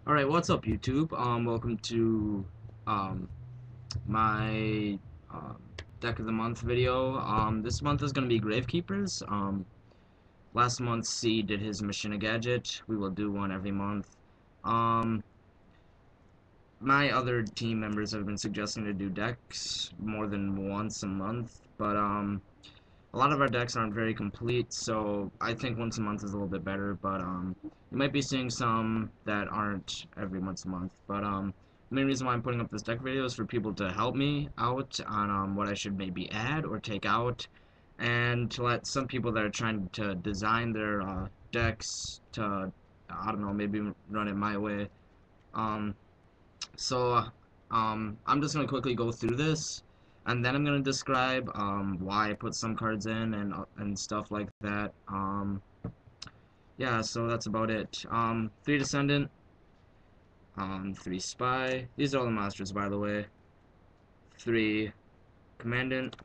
Alright, what's up YouTube? Welcome to um my um deck of the month video. This month is gonna be Gravekeepers. Last month C did his mission a gadget. We will do one every month. Um my other team members have been suggesting to do decks more than once a month, but a lot of our decks aren't very complete, so I think once a month is a little bit better, but you might be seeing some that aren't every once a month. But the main reason why I'm putting up this deck video is for people to help me out on what I should maybe add or take out, and to let some people that are trying to design their decks to, I don't know, maybe run it my way. Um, I'm just gonna quickly go through this, and then I'm gonna describe why I put some cards in and stuff like that. Yeah, so that's about it. 3 Descendant, 3 Spy. These are all the monsters, by the way. 3 Commandant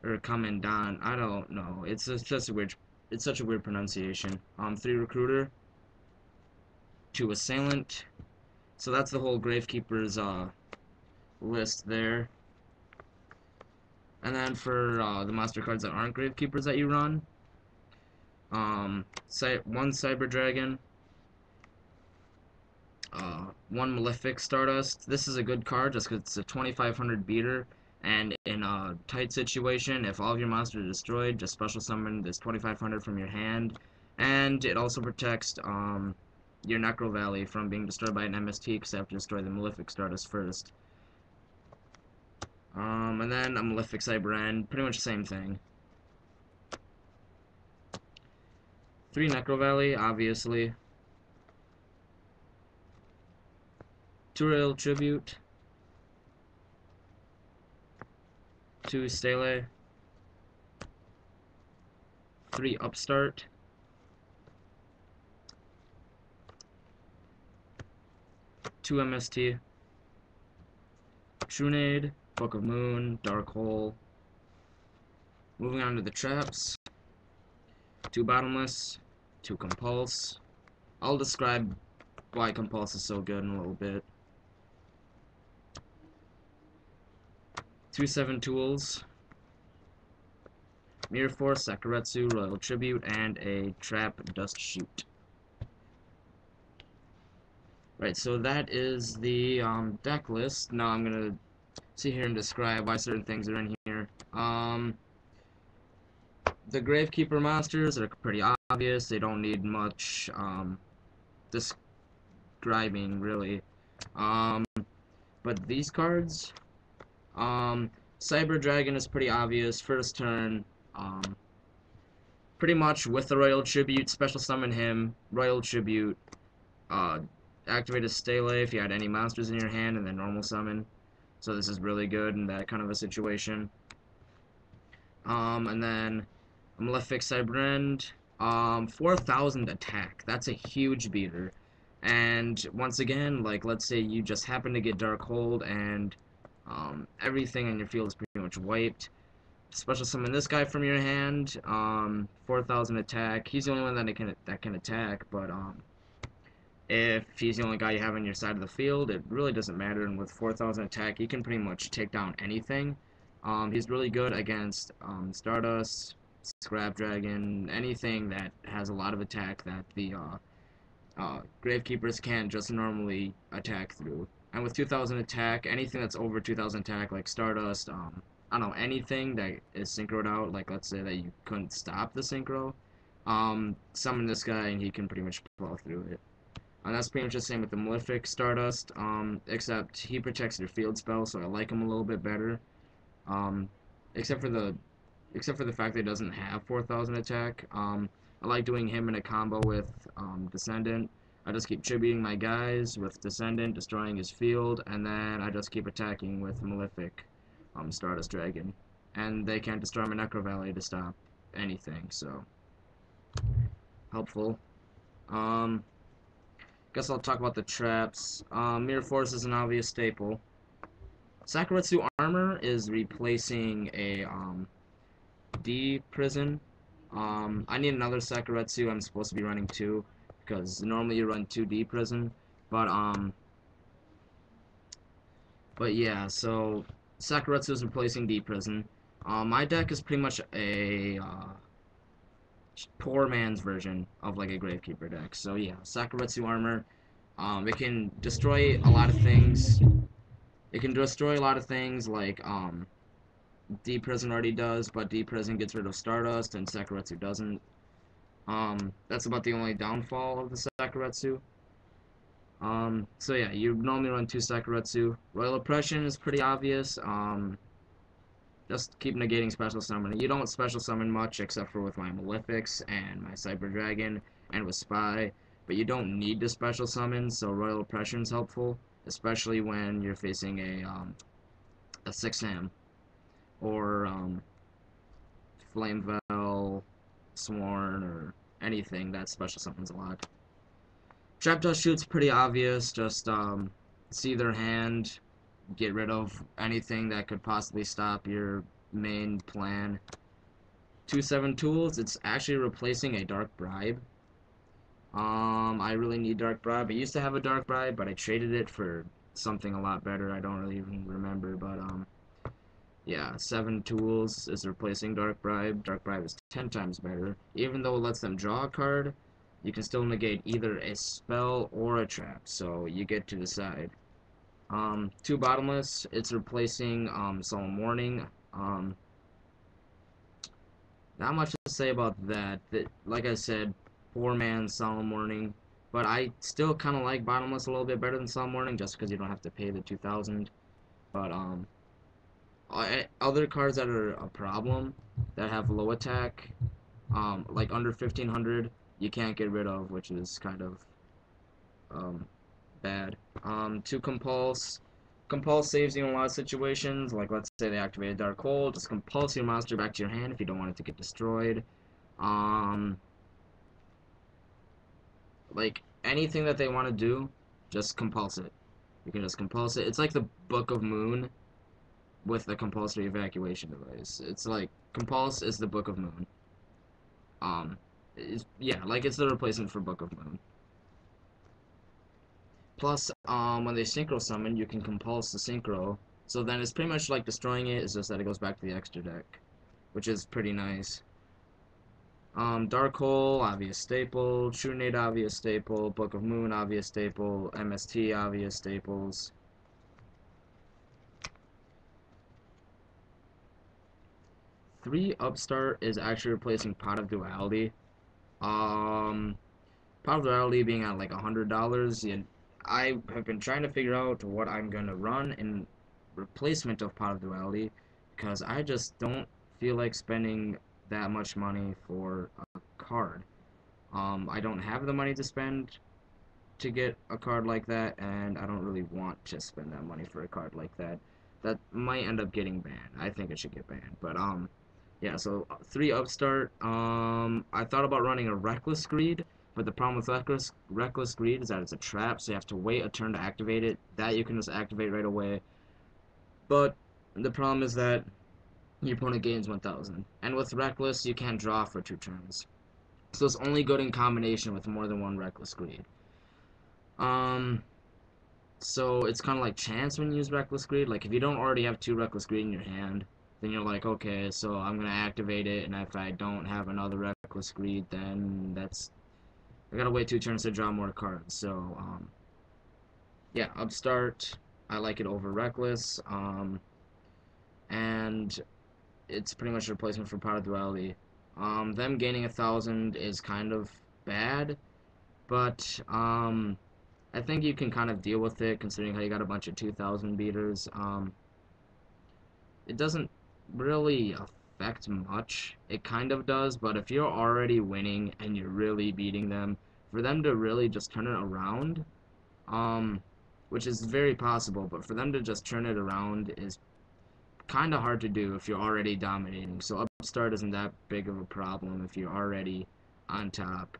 or Commandant. I don't know. It's such a weird pronunciation. 3 Recruiter, 2 Assailant. So that's the whole Gravekeeper's list there. And then for the monster cards that aren't Gravekeepers that you run, 1 Cyber Dragon, 1 Malefic Stardust. This is a good card just because it's a 2500 beater, and in a tight situation, if all of your monsters are destroyed, just special summon this 2500 from your hand, and it also protects your Necro Valley from being destroyed by an MST because I have to destroy the Malefic Stardust first. And then a Malefic Cyber End, pretty much the same thing. 3 Necro Valley, obviously. 2 Royal Tribute, 2 Stele, 3 Upstart, 2 MST, Trunade, Book of Moon, Dark Hole. Moving on to the traps, 2 Bottomless, 2 Compulse. I'll describe why Compulse is so good in a little bit. 2 7 Tools, Mirror Force, Sakuretsu, Royal Tribute, and a Trap Dust Shoot. Right, so that is the deck list. Now I'm gonna sit here and describe why certain things are in here. The Gravekeeper monsters are pretty obvious. They don't need much describing, really. Um, but these cards, Cyber Dragon is pretty obvious. First turn, pretty much with the Royal Tribute, special summon him, Royal Tribute, uh, activate a Stele if you had any monsters in your hand, and then normal summon. So this is really good in that kind of a situation. And then Malefic Cyberend, 4,000 attack. That's a huge beater. And once again, like, let's say you just happen to get Dark Hold and everything in your field is pretty much wiped. Special summon this guy from your hand, 4,000 attack. He's the only one that can attack, but if he's the only guy you have on your side of the field, it really doesn't matter. And with 4,000 attack, he can pretty much take down anything. He's really good against Stardust, Scrap Dragon, anything that has a lot of attack that the Gravekeepers can't just normally attack through. And with 2,000 attack, anything that's over 2,000 attack, like Stardust, I don't know, anything that is synchroed out, like let's say that you couldn't stop the synchro, summon this guy and he can pretty much plow through it. And that's pretty much the same with the Malefic Stardust, except he protects your field spell, so I like him a little bit better. Um, except for the fact that he doesn't have 4,000 attack. I like doing him in a combo with Descendant. I just keep tributing my guys with Descendant, destroying his field, and then I just keep attacking with Malefic Stardust Dragon. And they can't destroy my Necro Valley to stop anything, so helpful. Guess I'll talk about the traps. Mirror Force is an obvious staple. Sakuretsu Armor is replacing a D Prison. I need another Sakuretsu. I'm supposed to be running 2. because normally you run 2D prison, but yeah, so Sakuretsu is replacing D prison. My deck is pretty much a poor man's version of like a Gravekeeper deck. So yeah, Sakuretsu armor. It can destroy a lot of things. It can destroy a lot of things like D prison already does, but D prison gets rid of Stardust and Sakuretsu doesn't. That's about the only downfall of the Sakuretsu. So yeah, you normally run 2 Sakuretsu. Royal Oppression is pretty obvious. Just keep negating special summon. You don't special summon much except for with my Malefics and my Cyber Dragon and with Spy, but you don't need to special summon, so Royal Oppression is helpful, especially when you're facing a 6-am or Flamevel, Sworn, or anything that special summons a lot. Trap Dust Shoot's pretty obvious, just see their hand, get rid of anything that could possibly stop your main plan. 2/7 tools, it's actually replacing a Dark Bribe. I really need Dark Bribe. I used to have a Dark Bribe, but I traded it for something a lot better. I don't really even remember, but yeah, 7 tools is replacing Dark Bribe. Dark Bribe is 10 times better. Even though it lets them draw a card, you can still negate either a spell or a trap, so you get to decide. 2 Bottomless, it's replacing Solemn Warning. Not much to say about that. Like I said, poor man's Solemn Warning, but I still kind of like Bottomless a little bit better than Solemn Warning, just because you don't have to pay the 2,000. But other cards that are a problem that have low attack, like under 1,500, you can't get rid of, which is kind of bad. 2 Compulse. Compulse saves you in a lot of situations, like let's say they activated Dark Hole, just compulse your monster back to your hand if you don't want it to get destroyed. Like anything that they want to do, just compulse it. You can just compulse it. It's like the Book of Moon with the compulsory evacuation device. It's like compulse is the Book of Moon. Yeah, like it's the replacement for Book of Moon. Plus, when they synchro summon, you can compulse the synchro. So then it's pretty much like destroying it. It's just that it goes back to the extra deck, which is pretty nice. Dark Hole, obvious staple. True Nade, obvious staple. Book of Moon, obvious staple. MST, obvious staples. Three Upstart is actually replacing Pot of Duality. Pot of Duality being at like $100. And I have been trying to figure out what I'm gonna run in replacement of Pot of Duality because I just don't feel like spending that much money for a card. I don't have the money to spend to get a card like that, and I don't really want to spend that money for a card like that. That might end up getting banned. I think it should get banned. But yeah. So 3 Upstart. I thought about running a Reckless Greed, but the problem with Reckless Greed is that it's a trap, so you have to wait a turn to activate it. That you can just activate right away. But the problem is that your opponent gains 1,000, and with Reckless you can't draw for 2 turns. So it's only good in combination with more than one Reckless Greed. So it's kind of like chance when you use Reckless Greed. Like if you don't already have 2 Reckless Greed in your hand, then you're like, okay, so I'm gonna activate it, and if I don't have another Reckless Greed, then I gotta wait 2 turns to draw more cards. So yeah, Upstart, I like it over Reckless, and it's pretty much a replacement for Pot of Duality. Them gaining 1,000 is kind of bad, but I think you can kind of deal with it considering how you got a bunch of 2,000 beaters. It doesn't really affect much. It kind of does, but if you're already winning and you're really beating them, for them to really just turn it around, which is very possible, but for them to just turn it around is kind of hard to do if you're already dominating. So Upstart isn't that big of a problem if you're already on top.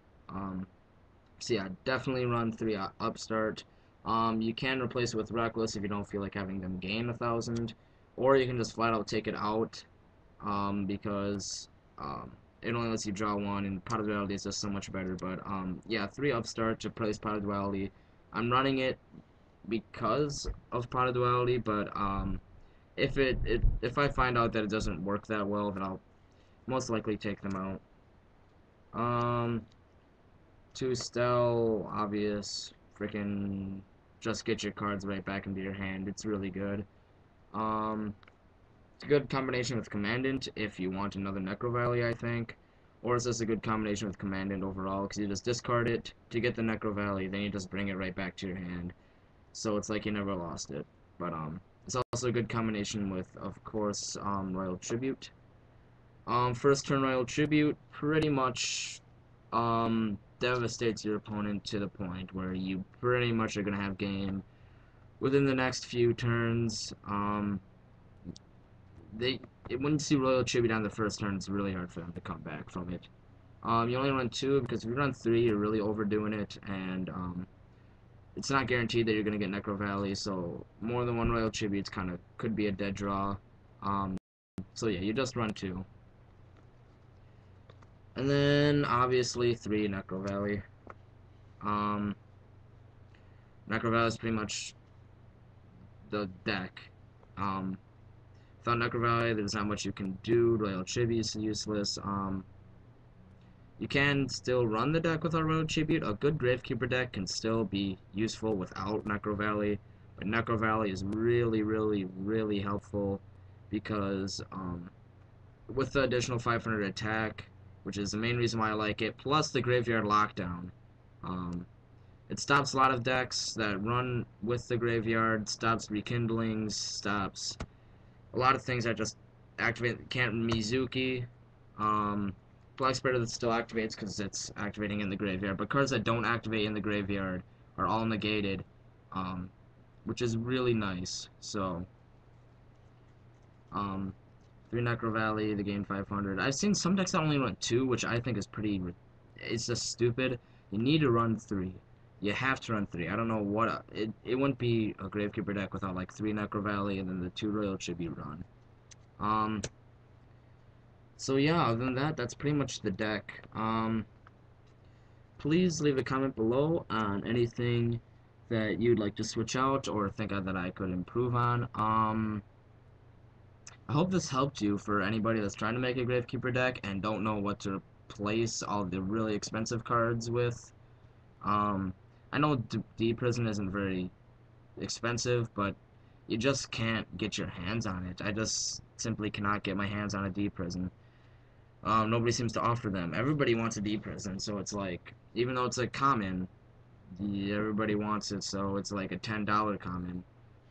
So yeah, definitely run 3 Upstart. You can replace it with Reckless if you don't feel like having them gain 1,000, or you can just flat out take it out because it only lets you draw one, and Pot of Duality is just so much better. But yeah, 3 Upstart to replace Pot of Duality. I'm running it because of Pot of Duality, but if I find out that it doesn't work that well, then I'll most likely take them out. 2 Stel, obvious, freaking just get your cards right back into your hand. It's really good. It's a good combination with Commandant if you want another Necro Valley, I think. Or it's just a good combination with Commandant overall, because you just discard it to get the Necro Valley, then you just bring it right back to your hand. So it's like you never lost it. But it's also a good combination with, of course, Royal Tribute. First turn Royal Tribute pretty much devastates your opponent to the point where you pretty much are gonna have game within the next few turns. When you see Royal Tribute on the first turn, it's really hard for them to come back from it. You only run 2 because if you run 3, you're really overdoing it, and it's not guaranteed that you're gonna get Necro Valley. So more than 1 Royal Tribute kind of could be a dead draw. So yeah, you just run 2, and then obviously 3 Necro Valley. Necro Valley is pretty much the deck. Without Necro Valley, there's not much you can do. Royal Tribute is useless. You can still run the deck without Royal Tribute. A good Gravekeeper deck can still be useful without Necro Valley, but Necro Valley is really, really, really helpful because with the additional 500 attack, which is the main reason why I like it, plus the Graveyard Lockdown, it stops a lot of decks that run with the Graveyard, stops Rekindlings, stops a lot of things that just activate. Can't Mizuki. Black Spirit that still activates because it's activating in the graveyard, but cards that don't activate in the graveyard are all negated, which is really nice. So, 3 Necro Valley, the game 500. I've seen some decks that only run 2, which I think is pretty. It's just stupid. You need to run 3. You have to run 3. I don't know what it wouldn't be a Gravekeeper deck without like 3 Necro Valley and then the 2 Royal Tribute run. So yeah, other than that, that's pretty much the deck. Please leave a comment below on anything that you'd like to switch out or think that I could improve on. I hope this helped you for anybody that's trying to make a Gravekeeper deck and don't know what to replace all the really expensive cards with. I know D-Prison isn't very expensive, but you just can't get your hands on it. I just simply cannot get my hands on a D-Prison. Nobody seems to offer them. Everybody wants a D-Prison, so it's like, even though it's a common, everybody wants it, so it's like a $10 common.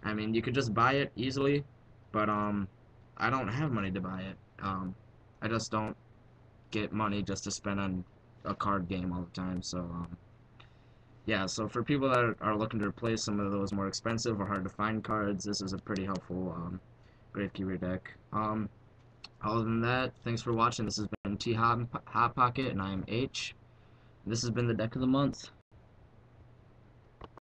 I mean, you could just buy it easily, but I don't have money to buy it. I just don't get money just to spend on a card game all the time, so yeah, so for people that are looking to replace some of those more expensive or hard to find cards, this is a pretty helpful Gravekeeper deck. Other than that, thanks for watching. This has been TeamHotPocket, and I am H. This has been the Deck of the Month.